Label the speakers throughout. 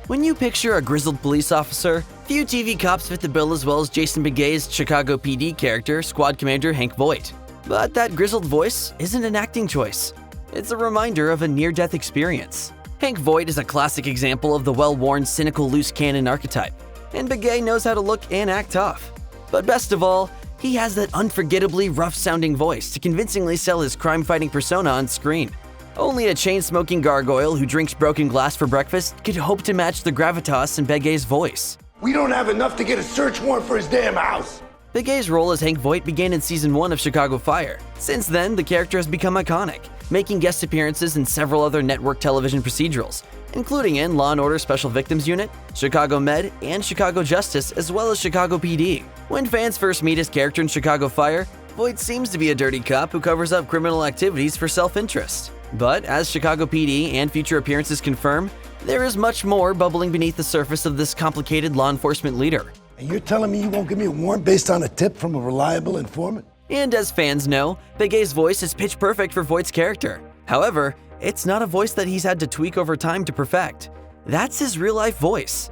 Speaker 1: When you picture a grizzled police officer, few TV cops fit the bill as well as Jason Beghe's Chicago PD character, Squad Commander Hank Voight. But that grizzled voice isn't an acting choice. It's a reminder of a near-death experience. Hank Voight is a classic example of the well-worn, cynical, loose cannon archetype, and Beghe knows how to look and act tough. But best of all, he has that unforgettably rough-sounding voice to convincingly sell his crime-fighting persona on screen. Only a chain-smoking gargoyle who drinks broken glass for breakfast could hope to match the gravitas in Beghe's voice.
Speaker 2: We don't have enough to get a search warrant for his damn house.
Speaker 1: Beghe's role as Hank Voight began in Season 1 of Chicago Fire. Since then, the character has become iconic, making guest appearances in several other network television procedurals, including in Law & Order Special Victims Unit, Chicago Med, and Chicago Justice, as well as Chicago PD. When fans first meet his character in Chicago Fire, Voight seems to be a dirty cop who covers up criminal activities for self-interest. But as Chicago PD and future appearances confirm, there is much more bubbling beneath the surface of this complicated law enforcement leader.
Speaker 2: And you're telling me you won't give me a warrant based on a tip from a reliable informant?
Speaker 1: And as fans know, Beghe's voice is pitch perfect for Voight's character. However, it's not a voice that he's had to tweak over time to perfect. That's his real-life voice.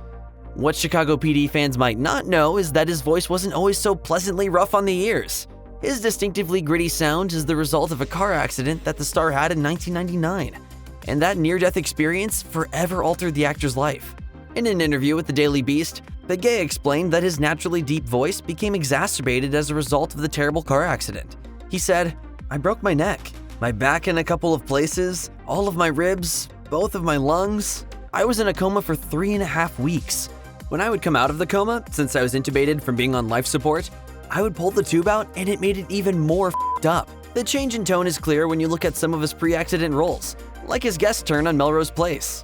Speaker 1: What Chicago PD fans might not know is that his voice wasn't always so pleasantly rough on the ears. His distinctively gritty sound is the result of a car accident that the star had in 1999, and that near-death experience forever altered the actor's life. In an interview with the Daily Beast, Beghe explained that his naturally deep voice became exacerbated as a result of the terrible car accident. He said, "I broke my neck, my back in a couple of places, all of my ribs, both of my lungs. I was in a coma for 3.5 weeks. When I would come out of the coma, since I was intubated from being on life support, I would pull the tube out and it made it even more f***ed up." The change in tone is clear when you look at some of his pre-accident roles, like his guest turn on Melrose Place.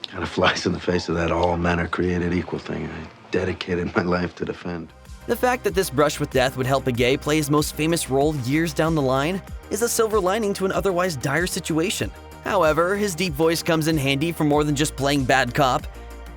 Speaker 3: Kind of flies in the face of that all men are created equal thing I dedicated my life to defend.
Speaker 1: The fact that this brush with death would help Beghe play his most famous role years down the line is a silver lining to an otherwise dire situation. However, his deep voice comes in handy for more than just playing bad cop.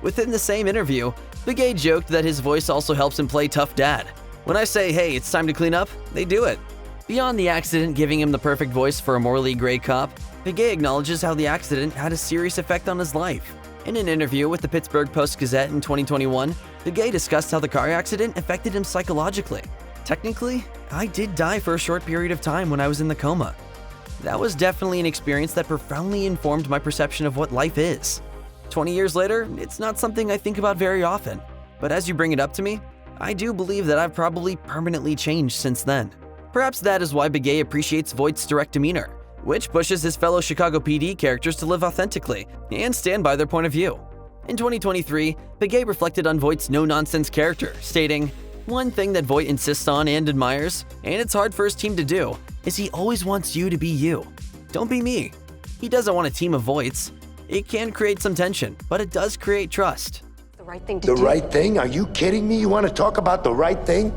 Speaker 1: Within the same interview, Beghe joked that his voice also helps him play tough dad. "When I say, hey, it's time to clean up, they do it." Beyond the accident giving him the perfect voice for a morally gray cop, Beghe acknowledges how the accident had a serious effect on his life. In an interview with the Pittsburgh Post-Gazette in 2021, Beghe discussed how the car accident affected him psychologically. "Technically, I did die for a short period of time when I was in the coma. That was definitely an experience that profoundly informed my perception of what life is. 20 years later, it's not something I think about very often, but as you bring it up to me, I do believe that I've probably permanently changed since then." Perhaps that is why Beghe appreciates Voight's direct demeanor, which pushes his fellow Chicago PD characters to live authentically and stand by their point of view. In 2023, Beghe reflected on Voight's no-nonsense character, stating, "One thing that Voight insists on and admires, and it's hard for his team to do, is he always wants you to be you. Don't be me." He doesn't want a team of Voights. It can create some tension, but it does create trust.
Speaker 4: The right thing to do.
Speaker 2: The right thing? Are you kidding me? You want to talk about the right thing?